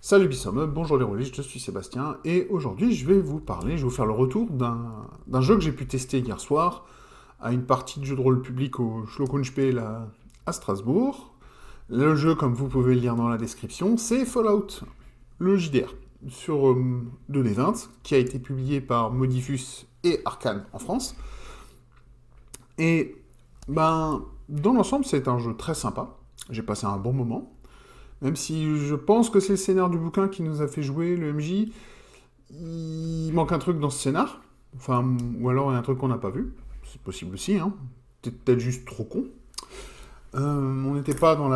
Salut Bissom, bonjour les roulistes, je suis Sébastien, et aujourd'hui je vais vous faire le retour d'un jeu que j'ai pu tester hier soir à une partie de jeu de rôle public au Schlokunspiel à Strasbourg. Le jeu, comme vous pouvez le lire dans la description, c'est Fallout, le JDR, sur 2D20, qui a été publié par Modifus et Arcane en France. Et dans l'ensemble, c'est un jeu très sympa, j'ai passé un bon moment. Même si je pense que c'est le scénar du bouquin qui nous a fait jouer, le MJ, il manque un truc dans ce scénar. Enfin, ou alors il y a un truc qu'on n'a pas vu. C'est possible aussi, hein. Peut-être juste trop con. On n'était pas dans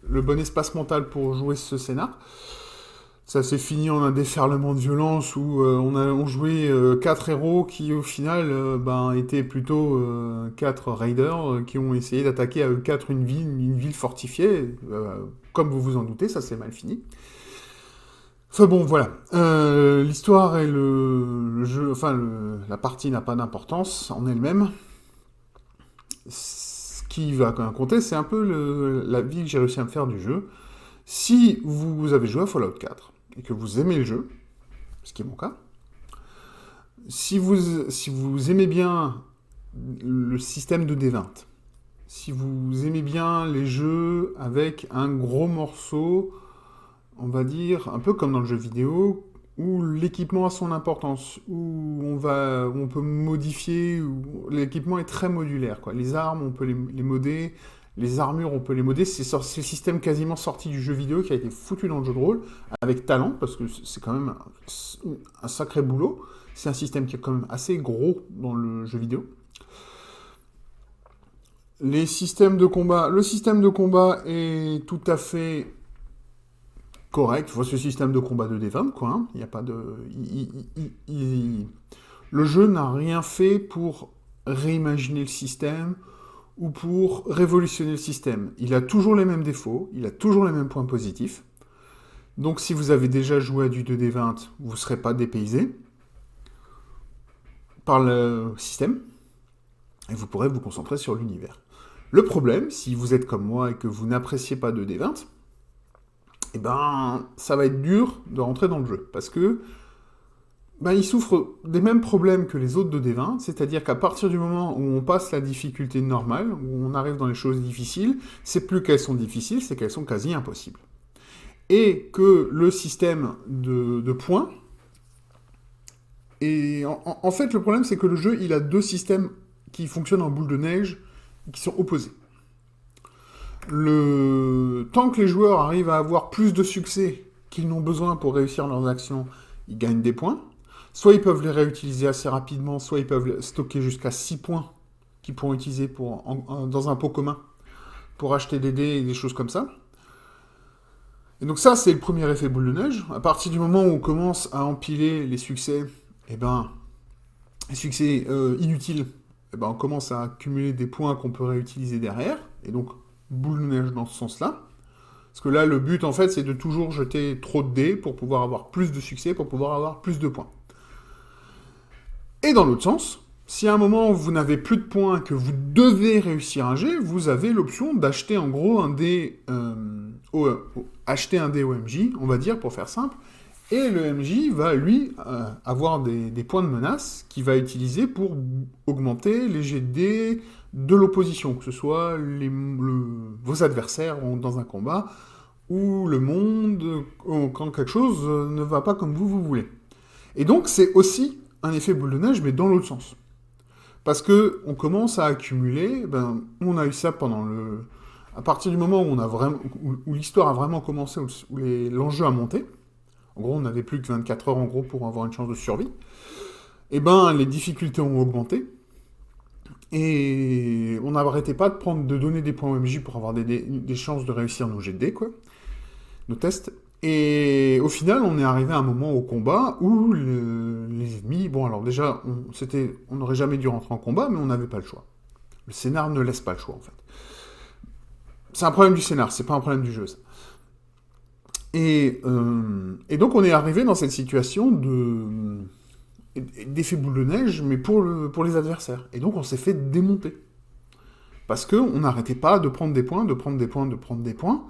le bon espace mental pour jouer ce scénar. Ça s'est fini en un déferlement de violence où on jouait 4 héros qui au final étaient plutôt 4 raiders qui ont essayé d'attaquer à eux 4 une ville fortifiée. Comme vous vous en doutez, ça s'est mal fini. Enfin bon, voilà. L'histoire et le jeu, la partie n'a pas d'importance en elle-même. Ce qui va quand même compter, c'est un peu la vie que j'ai réussi à me faire du jeu. Si vous avez joué à Fallout 4, et que vous aimez le jeu, ce qui est mon cas, si vous aimez bien le système de D20, si vous aimez bien les jeux avec un gros morceau, on va dire, un peu comme dans le jeu vidéo, où l'équipement a son importance, où on peut modifier, où l'équipement est très modulaire, quoi. Les armes, on peut les modder, les armures, on peut les modder. C'est le système quasiment sorti du jeu vidéo qui a été foutu dans le jeu de rôle, avec talent, parce que c'est quand même un sacré boulot. C'est un système qui est quand même assez gros dans le jeu vidéo. Le système de combat est tout à fait correct. Ce système de combat de D20, quoi. Hein. Il n'y a pas de... Le jeu n'a rien fait pour réimaginer le système ou pour révolutionner le système. Il a toujours les mêmes défauts, il a toujours les mêmes points positifs. Donc si vous avez déjà joué à du 2D20, vous ne serez pas dépaysé par le système, et vous pourrez vous concentrer sur l'univers. Le problème, si vous êtes comme moi et que vous n'appréciez pas 2D20, ça va être dur de rentrer dans le jeu, parce que il souffre des mêmes problèmes que les autres de D20, c'est-à-dire qu'à partir du moment où on passe la difficulté normale, où on arrive dans les choses difficiles, c'est plus qu'elles sont difficiles, c'est qu'elles sont quasi impossibles. Et que le système de points... Et en fait, le problème, c'est que le jeu, il a deux systèmes qui fonctionnent en boule de neige, qui sont opposés. Tant que les joueurs arrivent à avoir plus de succès qu'ils n'ont besoin pour réussir leurs actions, ils gagnent des points. Soit ils peuvent les réutiliser assez rapidement, soit ils peuvent stocker jusqu'à 6 points qu'ils pourront utiliser dans un pot commun pour acheter des dés et des choses comme ça. Et donc ça, c'est le premier effet boule de neige. À partir du moment où on commence à empiler les succès, les succès inutiles, on commence à accumuler des points qu'on peut réutiliser derrière. Et donc, boule de neige dans ce sens-là. Parce que là, le but, en fait, c'est de toujours jeter trop de dés pour pouvoir avoir plus de succès, pour pouvoir avoir plus de points. Et dans l'autre sens, si à un moment vous n'avez plus de points, que vous devez réussir un jet, vous avez l'option d'acheter en gros un dé, acheter un dé au MJ, on va dire, pour faire simple, et le MJ va, lui, avoir des points de menace qu'il va utiliser pour augmenter les jets de dés de l'opposition, que ce soit vos adversaires dans un combat, ou le monde, quand quelque chose ne va pas comme vous voulez. Et donc, c'est aussi un effet boule de neige, mais dans l'autre sens. Parce que on commence à accumuler, on a eu ça à partir du moment où l'histoire a vraiment commencé, où l'enjeu a monté, en gros on n'avait plus que 24 heures en gros pour avoir une chance de survie, les difficultés ont augmenté, et on n'arrêtait pas de donner des points au MJ pour avoir des chances de réussir nos jets de dés, nos tests. Et au final, on est arrivé à un moment au combat où les ennemis... Bon, alors déjà, on n'aurait jamais dû rentrer en combat, mais on n'avait pas le choix. Le scénar ne laisse pas le choix, en fait. C'est un problème du scénar, c'est pas un problème du jeu, ça. Et donc, on est arrivé dans cette situation d'effet boule de neige, mais pour les adversaires. Et donc, on s'est fait démonter. Parce qu'on n'arrêtait pas de prendre des points, de prendre des points, de prendre des points...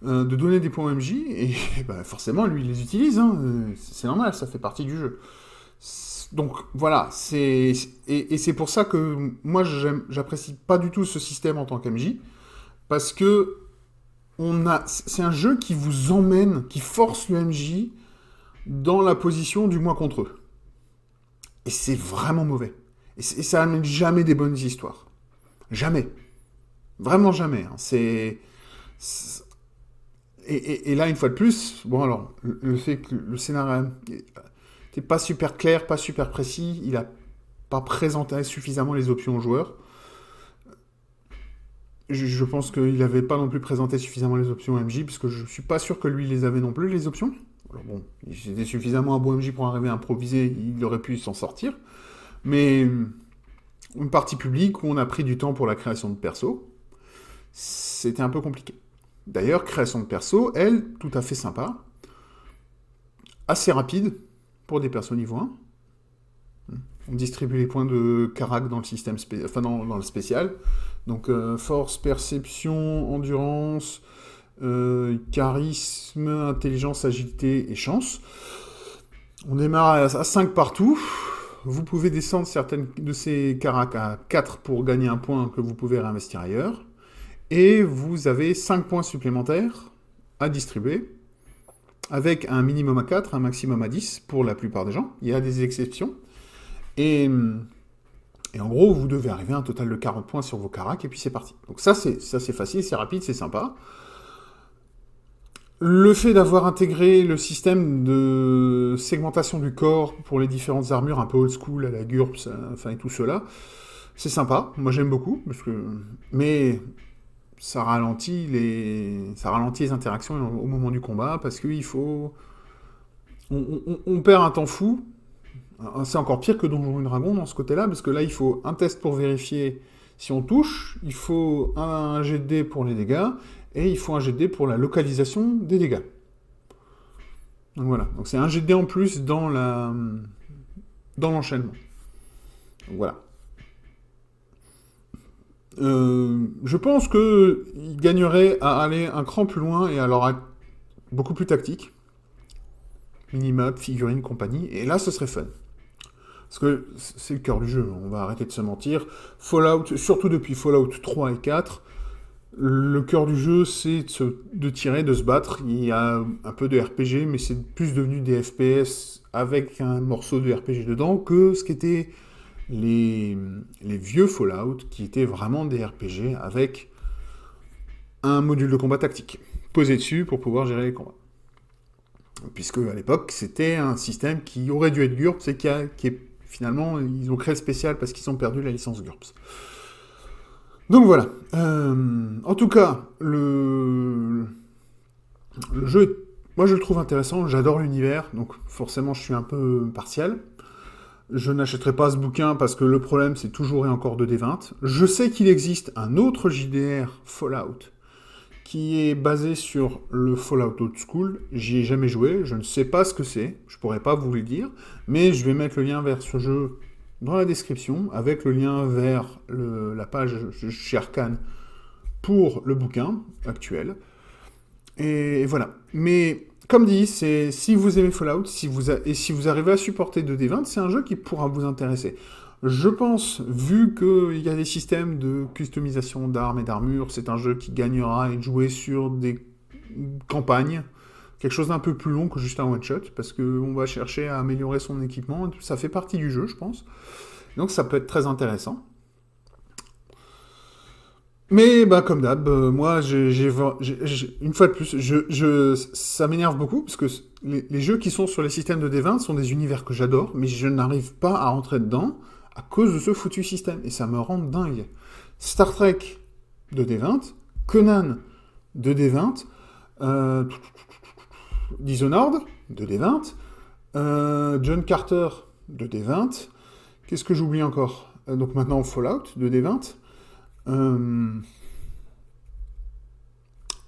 de donner des points MJ, et bah, forcément, lui, il les utilise, hein, c'est normal, ça fait partie du jeu. Donc voilà, et c'est pour ça que moi, j'apprécie pas du tout ce système en tant qu'MJ, parce que c'est un jeu qui vous emmène, qui force le MJ dans la position du moi contre eux. Et c'est vraiment mauvais. Et ça n'amène jamais des bonnes histoires. Jamais. Vraiment jamais. Hein. Et là, une fois de plus, bon alors, le fait que le scénario n'était pas super clair, pas super précis, il n'a pas présenté suffisamment les options aux joueurs. Je pense qu'il n'avait pas non plus présenté suffisamment les options MJ, parce que je ne suis pas sûr que lui les avait non plus, les options. Alors bon, c'était suffisamment un bon MJ pour arriver à improviser, il aurait pu s'en sortir. Mais une partie publique où on a pris du temps pour la création de perso, c'était un peu compliqué. D'ailleurs, création de perso, elle, tout à fait sympa, assez rapide pour des persos niveau 1. On distribue les points de carac dans le système dans le spécial. Donc force, perception, endurance, charisme, intelligence, agilité et chance. On démarre à 5 partout. Vous pouvez descendre certaines de ces caracs à 4 pour gagner un point que vous pouvez réinvestir ailleurs. Et vous avez 5 points supplémentaires à distribuer, avec un minimum à 4, un maximum à 10 pour la plupart des gens. Il y a des exceptions. Et en gros, vous devez arriver à un total de 40 points sur vos caracs, et puis c'est parti. Donc ça, c'est facile, c'est rapide, c'est sympa. Le fait d'avoir intégré le système de segmentation du corps pour les différentes armures, un peu old school, à la GURPS, enfin, et tout cela, c'est sympa. Moi, j'aime beaucoup, mais ça ralentit les interactions au moment du combat, parce qu'il faut... On perd un temps fou. C'est encore pire que Donjons et Dragons dans ce côté-là, parce que là, il faut un test pour vérifier si on touche, il faut un jet de dés pour les dégâts, et il faut un jet de dés pour la localisation des dégâts. Donc voilà, donc c'est un jet de dés en plus dans l'enchaînement. Donc voilà. Je pense qu'il gagnerait à aller un cran plus loin et alors être beaucoup plus tactique. Minimap, figurine, compagnie, et là, ce serait fun. Parce que c'est le cœur du jeu, on va arrêter de se mentir. Fallout, surtout depuis Fallout 3 et 4, le cœur du jeu, c'est de tirer, de se battre. Il y a un peu de RPG, mais c'est plus devenu des FPS avec un morceau de RPG dedans que ce qu'étaient les vieux Fallout, qui étaient vraiment des RPG avec un module de combat tactique posé dessus pour pouvoir gérer les combats. Puisque à l'époque, c'était un système qui aurait dû être GURPS et qui est finalement, ils ont créé le spécial parce qu'ils ont perdu la licence GURPS. Donc voilà. En tout cas, le jeu, moi je le trouve intéressant, j'adore l'univers, donc forcément je suis un peu partial. Je n'achèterai pas ce bouquin parce que le problème c'est toujours et encore de D20. Je sais qu'il existe un autre JDR Fallout qui est basé sur le Fallout Old School. J'y ai jamais joué, je ne sais pas ce que c'est, je pourrais pas vous le dire, mais je vais mettre le lien vers ce jeu dans la description, avec le lien vers la page chez Arcane pour le bouquin actuel. Et voilà. Mais comme dit, si vous aimez Fallout, si vous arrivez à supporter 2D20, c'est un jeu qui pourra vous intéresser. Je pense, vu qu'il y a des systèmes de customisation d'armes et d'armures, c'est un jeu qui gagnera à être joué sur des campagnes, quelque chose d'un peu plus long que juste un one-shot, parce qu'on va chercher à améliorer son équipement, ça fait partie du jeu, je pense. Donc ça peut être très intéressant. Mais bah, comme d'hab, moi, une fois de plus, ça m'énerve beaucoup, parce que les jeux qui sont sur les systèmes de D20 sont des univers que j'adore, mais je n'arrive pas à rentrer dedans à cause de ce foutu système, et ça me rend dingue. Star Trek de D20, Conan de D20, Dishonored de D20, John Carter de D20, qu'est-ce que j'oublie encore? Donc maintenant Fallout de D20.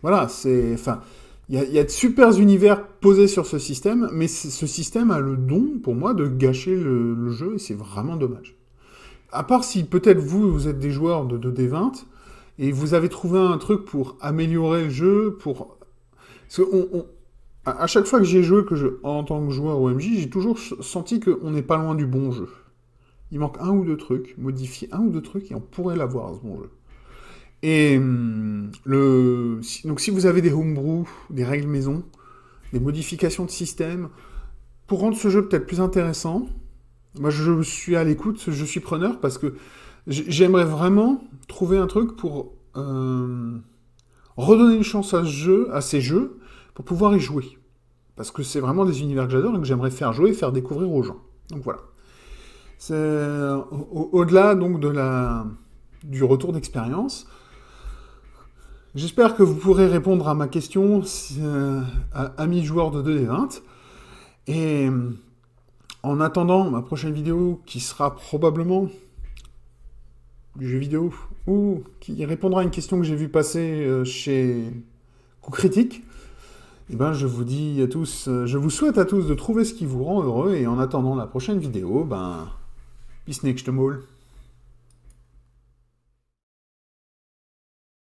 Voilà, enfin, il y a de super univers posés sur ce système, mais ce système a le don, pour moi, de gâcher le jeu, et c'est vraiment dommage. À part si peut-être vous êtes des joueurs de 2D20, et vous avez trouvé un truc pour améliorer le jeu, pour Parce que à chaque fois que j'ai joué en tant que joueur OMJ, j'ai toujours senti qu'on n'est pas loin du bon jeu. Il manque un ou deux trucs, modifier un ou deux trucs, et on pourrait l'avoir, ce bon jeu. Et donc si vous avez des homebrew, des règles maison, des modifications de système, pour rendre ce jeu peut-être plus intéressant, moi je suis à l'écoute, je suis preneur, parce que j'aimerais vraiment trouver un truc pour redonner une chance à ces jeux, pour pouvoir y jouer. Parce que c'est vraiment des univers que j'adore et que j'aimerais faire jouer et faire découvrir aux gens. Donc voilà. C'est au-delà donc du retour d'expérience. J'espère que vous pourrez répondre à ma question, amis joueurs de 2D20. Et en attendant ma prochaine vidéo, qui sera probablement du jeu vidéo, ou qui répondra à une question que j'ai vue passer chez Coup Critique, eh ben, je vous dis à tous, je vous souhaite à tous de trouver ce qui vous rend heureux, et en attendant la prochaine vidéo, peace next to all.